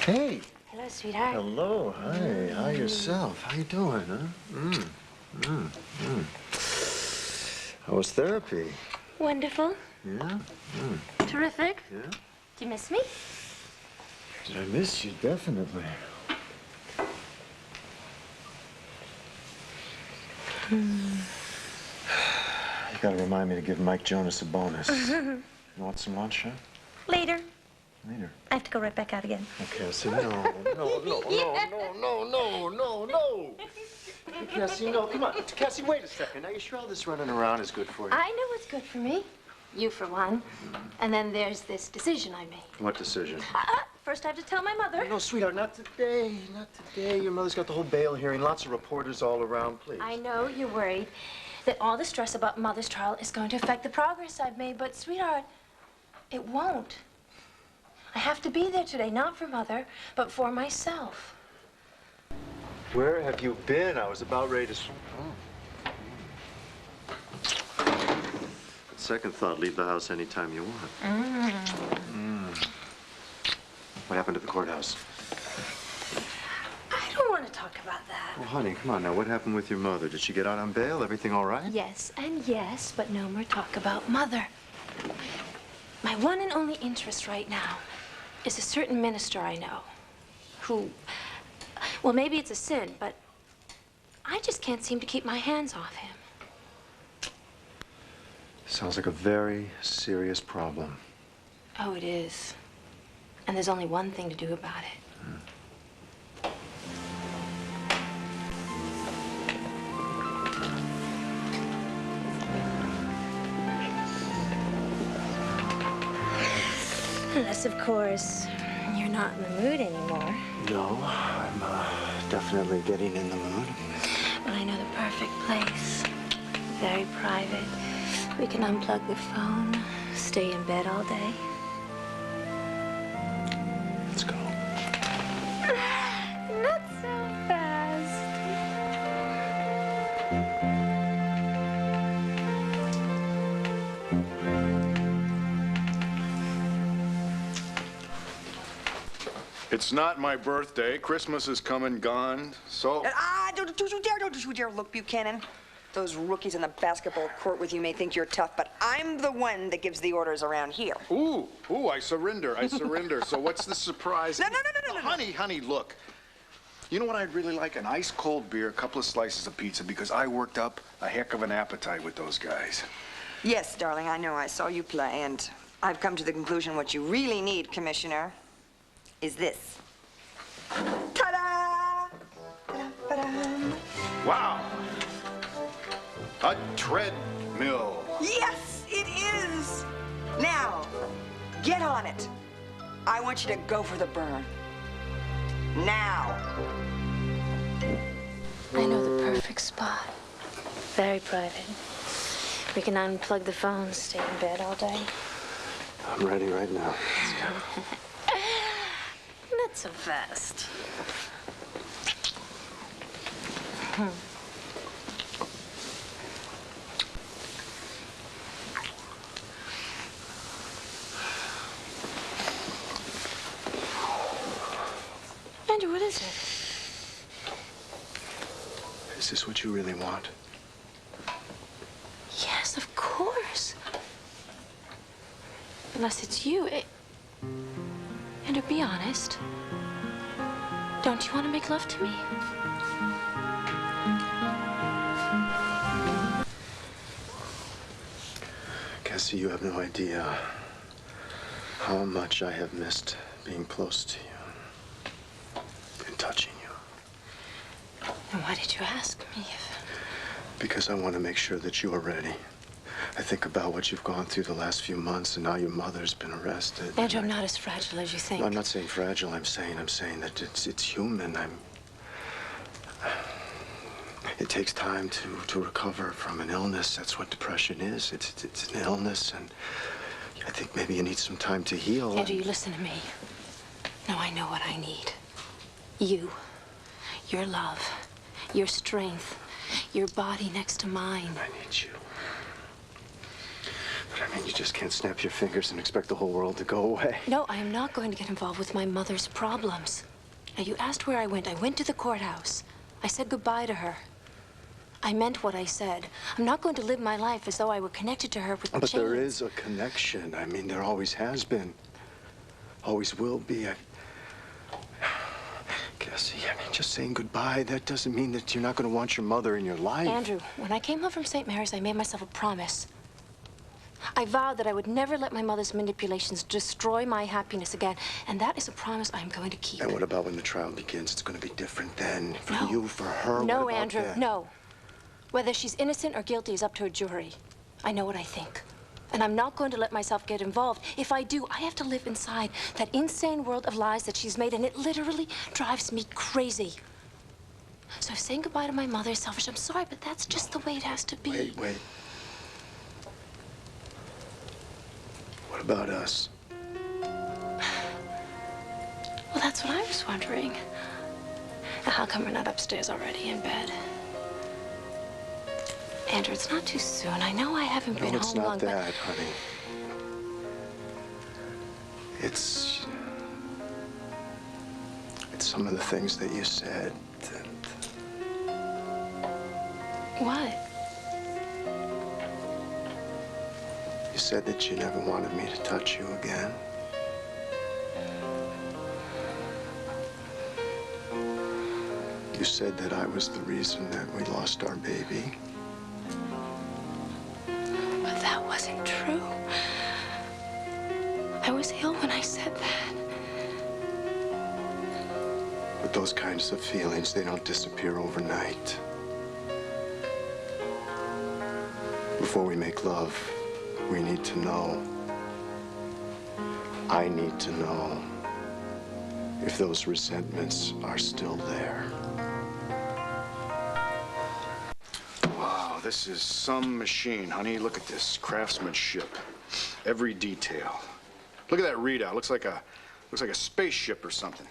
Hey. Hello, sweetheart. Hello. Hi. How yourself? How you doing, huh? How was therapy? Wonderful. Yeah? Terrific. Yeah? Do you miss me? Did I miss you? Definitely. You gotta remind me to give Mike Jonas a bonus. You want some lunch, huh? Later. Later. I have to go right back out again. Okay, Cassie, no. Hey, Cassie, no, come on. Cassie, wait a second. Are you sure all this running around is good for you? I know what's good for me. You, for one. And then there's this decision I made. What decision? First, I have to tell my mother. No, sweetheart, not today. Not today. Your mother's got the whole bail hearing. Lots of reporters all around, please. I know you're worried that all the stress about Mother's trial is going to affect the progress I've made, but, sweetheart, it won't. I have to be there today, not for Mother, but for myself. Where have you been? I was about ready to... Second thought, leave the house anytime you want. What happened at the courthouse? I don't want to talk about that. Well, honey, come on now. What happened with your mother? Did she get out on bail? Everything all right? Yes and yes, but no more talk about Mother. My one and only interest right now is a certain minister I know who, well, maybe it's a sin, but I just can't seem to keep my hands off him. Sounds like a very serious problem. Oh, it is. And there's only one thing to do about it. Unless, of course, you're not in the mood anymore. No, I'm definitely getting in the mood. Well, I know the perfect place. Very private. We can unplug the phone, stay in bed all day. Let's go. Not so fast. It's not my birthday. Christmas is come and gone, so... Don't you dare look, Buchanan. Those rookies on the basketball court with you may think you're tough, but I'm the one that gives the orders around here. Ooh, I surrender. So what's the surprise? No. Honey, look. You know what I'd really like? An ice-cold beer, a couple of slices of pizza, because I worked up a heck of an appetite with those guys. Yes, darling, I know. I saw you play, and I've come to the conclusion what you really need, Commissioner, is this. Ta-da! Ta-da-ba-da. Wow. A treadmill. Yes, it is! Now, get on it. I want you to go for the burn. Now. I know the perfect spot. Very private. We can unplug the phone, stay in bed all day. I'm ready right now. Let's go. Not so fast. Andrew, what is it? Is this what you really want? Yes, of course. Unless it's you. Andrew, be honest. Don't you want to make love to me? Cassie, you have no idea how much I have missed being close to you and touching you. Then why did you ask me? Because I want to make sure that you are ready. I think about what you've gone through the last few months, and now your mother's been arrested. Andrew, I'm not as fragile as you think. No, I'm not saying fragile. I'm saying that it's human. It takes time to recover from an illness. That's what depression is. It's an illness, and I think maybe you need some time to heal. Andrew, you listen to me. No, I know what I need. You. Your love. Your strength. Your body next to mine. I need you. But I And you just can't snap your fingers and expect the whole world to go away. No, I am not going to get involved with my mother's problems. Now, you asked where I went. I went to the courthouse. I said goodbye to her. I meant what I said. I'm not going to live my life as though I were connected to her with But chains. there is a connection. I mean, there always has been. Always will be. Cassie, I mean, just saying goodbye, that doesn't mean that you're not going to want your mother in your life. Andrew, when I came home from St. Mary's, I made myself a promise. I vowed that I would never let my mother's manipulations destroy my happiness again. And that is a promise I'm going to keep. And what about when the trial begins? It's going to be different then. For No. you, for her. No, what about Andrew, that? no. Whether she's innocent or guilty is up to a jury. I know what I think. And I'm not going to let myself get involved. If I do, I have to live inside that insane world of lies that she's made, and it literally drives me crazy. So if saying goodbye to my mother is selfish, I'm sorry, but that's just the way it has to be. Wait. What about us? Well, that's what I was wondering. Now, how come we're not upstairs already in bed? Andrew, it's not too soon. I know I haven't been No, it's home not long, that, honey. It's some of the things that you said. What? You said that you never wanted me to touch you again. You said that I was the reason that we lost our baby. But that wasn't true. I was ill when I said that. But those kinds of feelings, they don't disappear overnight. Before we make love, we need to know. I need to know if those resentments are still there. Wow, this is some machine, honey. Look at this craftsmanship. Every detail. Look at that readout. Looks like a spaceship or something.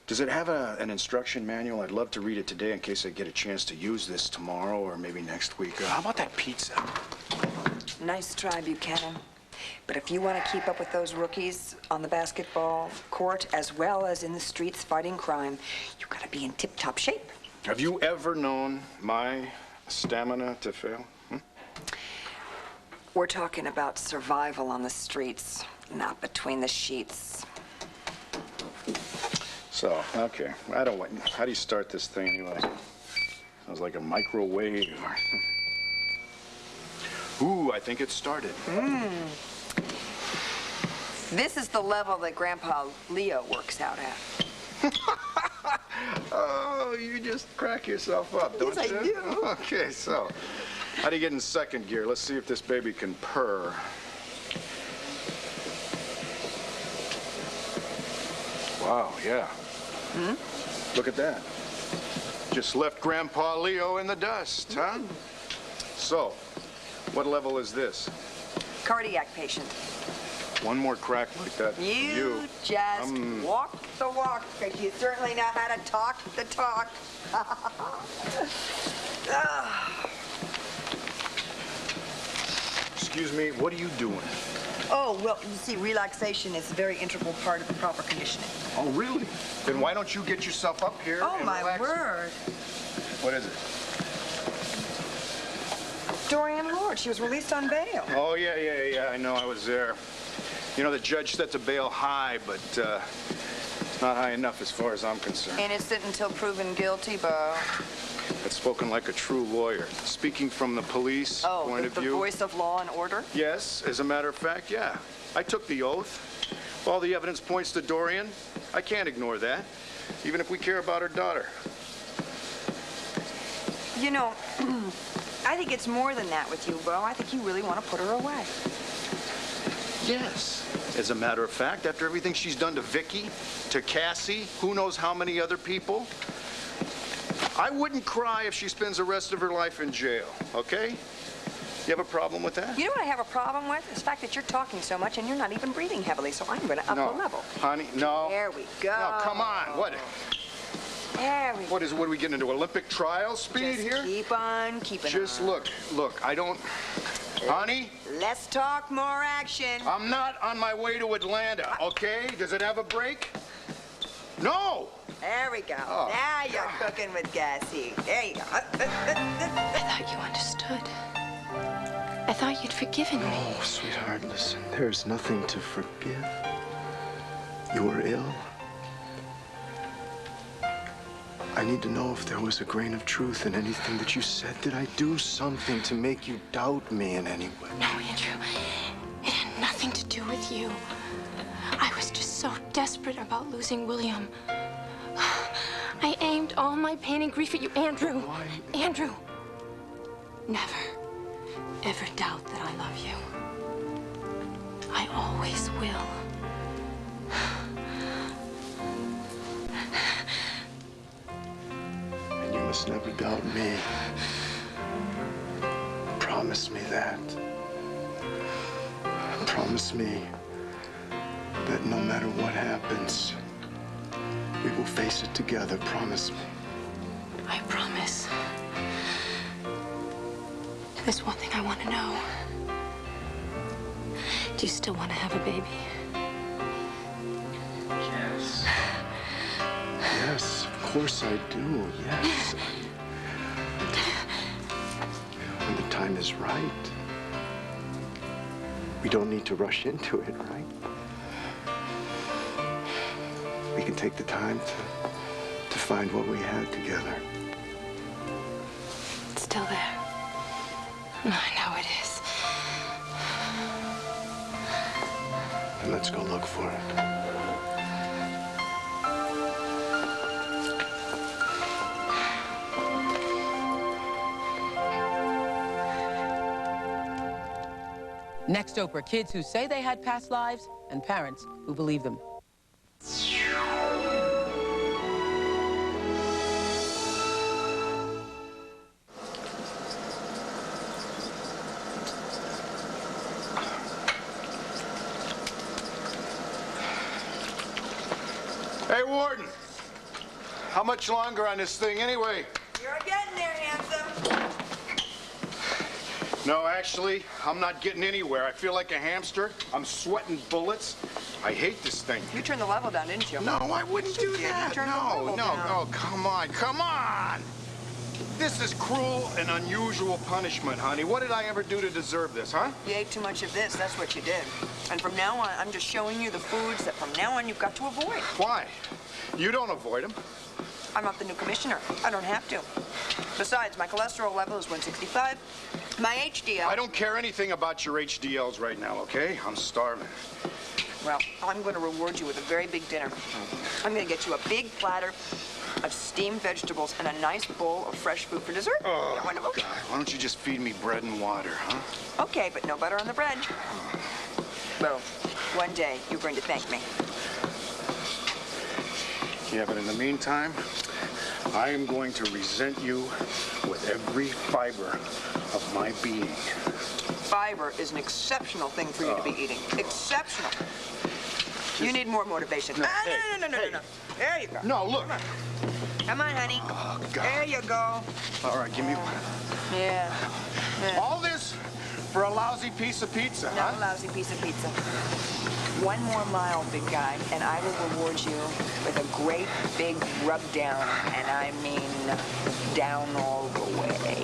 Does it have an instruction manual? I'd love to read it today in case I get a chance to use this tomorrow or maybe next week. How about that pizza? Nice try, Buchanan. But if you want to keep up with those rookies on the basketball court as well as in the streets fighting crime, you got to be in tip-top shape. Have you ever known my stamina to fail? We're talking about survival on the streets, not between the sheets. So, okay. How do you start this thing anyway? Sounds like a microwave. Ooh, I think it started. This is the level that Grandpa Leo works out at. Oh, you just crack yourself up, don't Yes, you? I do. Okay, so how do you get in second gear? Let's see if this baby can purr. Wow, yeah. Look at that. Just left Grandpa Leo in the dust, huh? So, what level is this? Cardiac patient. One more crack like that. from You just walk the walk, because you certainly know how to talk the talk. Excuse me, what are you doing? Oh, well, you see, relaxation is a very integral part of the proper conditioning. Oh, really? Then why don't you get yourself up here Oh, and my relax? word. What is it? Dorian Lord, she was released on bail. Oh, yeah, I know, I was there. You know, the judge set the bail high, but it's not high enough as far as I'm concerned. Innocent until proven guilty, Bo. That's spoken like a true lawyer. Speaking from the police point of the view. voice of law and order? Yes, as a matter of fact, yeah. I took the oath. All the evidence points to Dorian. I can't ignore that, even if we care about her daughter. You know, I think it's more than that with you, Bo. I think you really want to put her away. Yes. As a matter of fact, after everything she's done to Vicky, to Cassie, who knows how many other people, I wouldn't cry if she spends the rest of her life in jail, okay? You have a problem with that? You know what I have a problem with? Is the fact that you're talking so much and you're not even breathing heavily, so I'm going to up the level. Honey, no. There we go. No, come on. What? There we go. What are we getting into Olympic trial speed Just here? keep on keeping Just on. look, I don't... Honey? Less talk, more action. I'm not on my way to Atlanta, okay? Does it have a break? No! There we go. Oh, now you're cooking with Cassie. There you go. I thought you understood. I thought you'd forgiven me. Oh, sweetheart, listen. There's nothing to forgive. You were ill. I need to know if there was a grain of truth in anything that you said. Did I do something to make you doubt me in any way? No, Andrew. It had nothing to do with you. I was just so desperate about losing William. I aimed all my pain and grief at you, Andrew. Why? Andrew, never, ever doubt that I love you. I always will. And you must never doubt me. Promise me that. Promise me that no matter what happens, we will face it together. Promise me. I promise. There's one thing I want to know. Do you still want to have a baby? Yes. Yes, of course I do. Yes. When the time is right. We don't need to rush into it, right? We can take the time to find what we had together. It's still there. I know it is. And let's go look for it. Next up are kids who say they had past lives and parents who believe them. Hey, Warden. How much longer on this thing anyway? You're getting there, handsome. No, actually, I'm not getting anywhere. I feel like a hamster. I'm sweating bullets. I hate this thing. You turned the level down, didn't you? No, I wouldn't do You that. turned the No, level no, down. oh, come on, come on. This is cruel and unusual punishment, honey. What did I ever do to deserve this, huh? You ate too much of this, that's what you did. And from now on, I'm just showing you the foods that from now on you've got to avoid. Why? You don't avoid them. I'm not the new commissioner. I don't have to. Besides, my cholesterol level is 165. My HDL... I don't care anything about your HDLs right now, okay? I'm starving. Well, I'm going to reward you with a very big dinner. I'm going to get you a big platter of steamed vegetables and a nice bowl of fresh fruit for dessert. Oh, You want to- God. Why don't you just feed me bread and water, huh? Okay, but no butter on the bread. Well, one day you're going to thank me. Yeah, but in the meantime, I am going to resent you with every fiber of my being. Fiber is an exceptional thing for you to be eating. Exceptional. You need more motivation. No, Ah, hey, no. hey. There you go. No, look. Come on, honey. Oh, God. There you go. All right, give me one. Yeah. All this for a lousy piece of pizza, No huh? lousy piece of pizza. One more mile, big guy, and I will reward you with a great big rub down. And I mean down all the way.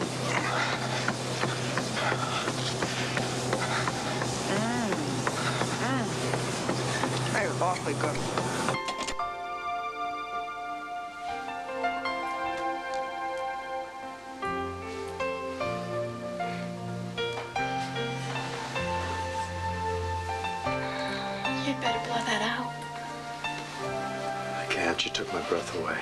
That is awfully good. You'd better blow that out. I can't. You took my breath away.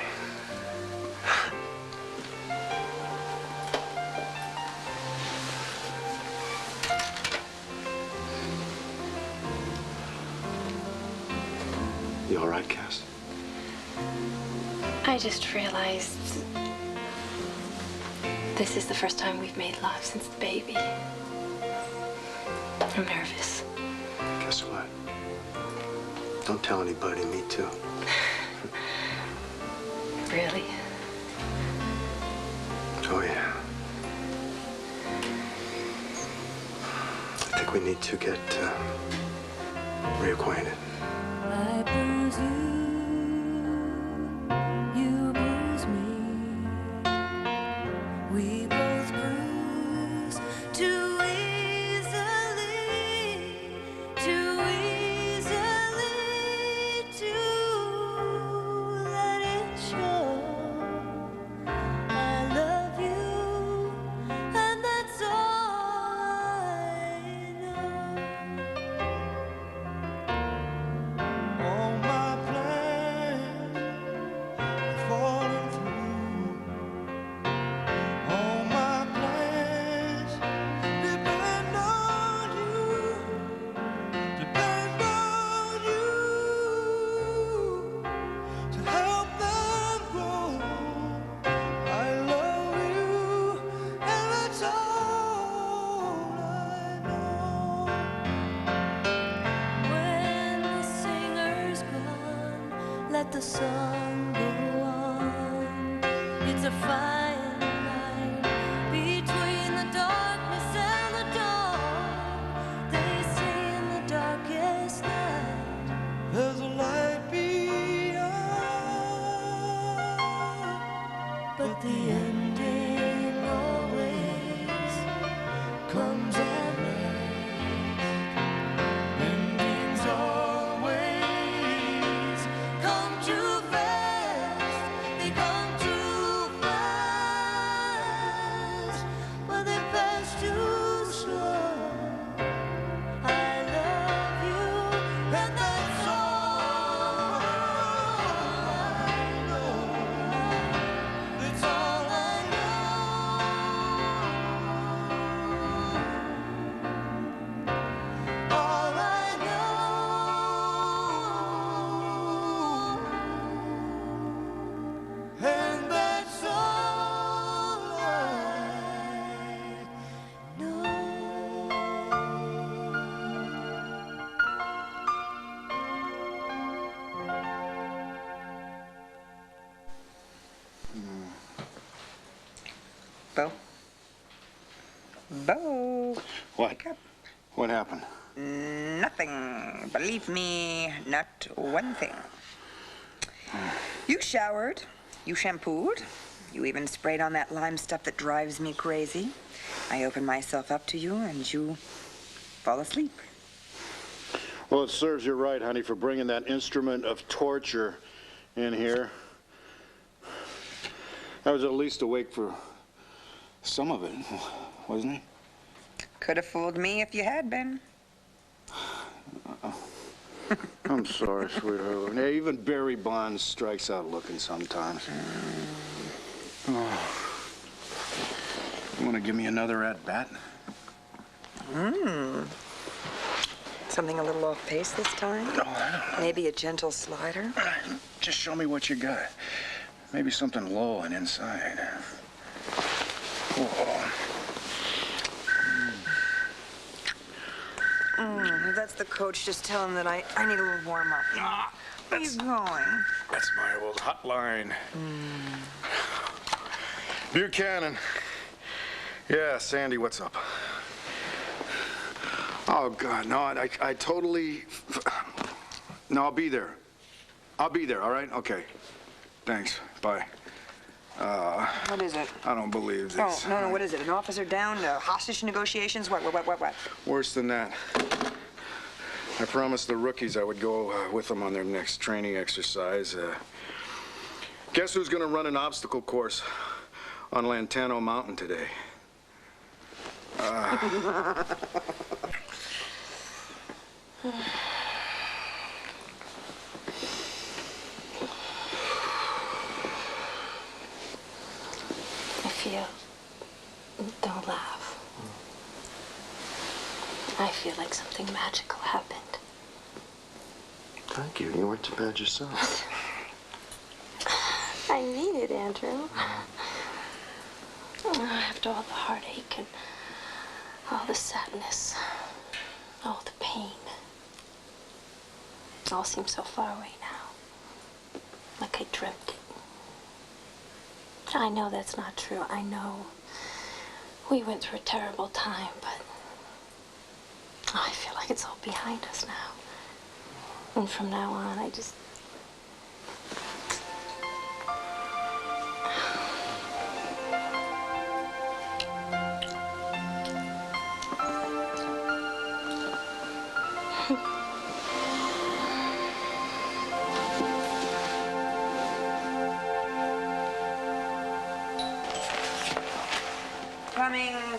You all right, Cass? I just realized this is the first time we've made love since the baby. I'm nervous. Guess what? Don't tell anybody, me too. Really? Oh, yeah. think we need to get reacquainted. I bruise you, you bruise me. We both bruise too easily to let it show. I love you, and that's all I know. All my plans have fallen through. All my plans depend on you. Depend on you to help them grow. I love you, and that's all I know. When the singer's gone, let the song go on. It's a fine line between the darkness and the dawn. They say in the darkest night, there's a light beyond. But the ending always comes at last. Endings always come too fast. They come too fast, but they pass too slow. I love you, and that's all I know. It's all I know. All I know, and that's all I know. Bo? Bo? What? Wake up. What happened? Nothing. Believe me, not one thing. You showered. You shampooed. You even sprayed on that lime stuff that drives me crazy. I open myself up to you, and you fall asleep. Well, it serves you right, honey, for bringing that instrument of torture in here. I was at least awake for some of it, wasn't he? Could have fooled me if you had been. I'm sorry, sweetheart. Yeah, even Barry Bonds strikes out looking sometimes. Oh. You want to give me another at-bat? Something a little off pace this time? No, I don't know. Maybe a gentle slider? Just show me what you got. Maybe something low and inside. Oh. That's the coach. Just tell him that I need a little warm-up. Where are you going? That's my old hotline. Buchanan. Yeah, Sandy, what's up? Oh, God, no, I totally... No, I'll be there. I'll be there, all right? Okay. Thanks. Bye. What is it? I don't believe this. Oh, no, what is it? An officer down? Hostage negotiations? What? Worse than that. I promised the rookies I would go with them on their next training exercise. Guess who's going to run an obstacle course on Lantano Mountain today? Don't laugh. I feel like something magical happened. Thank you. You weren't too bad yourself. I mean it, Andrew. After all the heartache and all the sadness, all the pain, it all seems so far away now. Like I dreamt it. I know that's not true. I know we went through a terrible time, but Oh, I feel like it's all behind us now. And from now on, I just...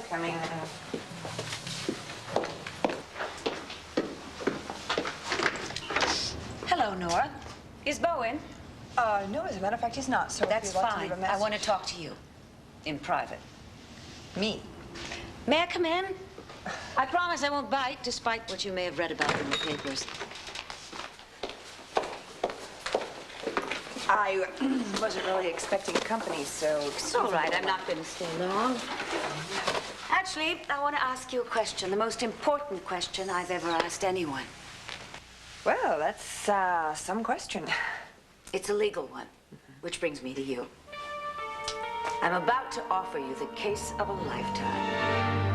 Coming. Hello, Nora. Is Bo in? No, as a matter of fact, he's not, so if That's you'd like to fine. leave a I message. want to talk to you in private. Me? May I come in? I promise I won't bite, despite what you may have read about in the papers. I wasn't really expecting company, so... It's all right. I'm not going to stay long. Actually, I want to ask you a question, the most important question I've ever asked anyone. Well, that's, some question. It's a legal one, which brings me to you. I'm about to offer you the case of a lifetime.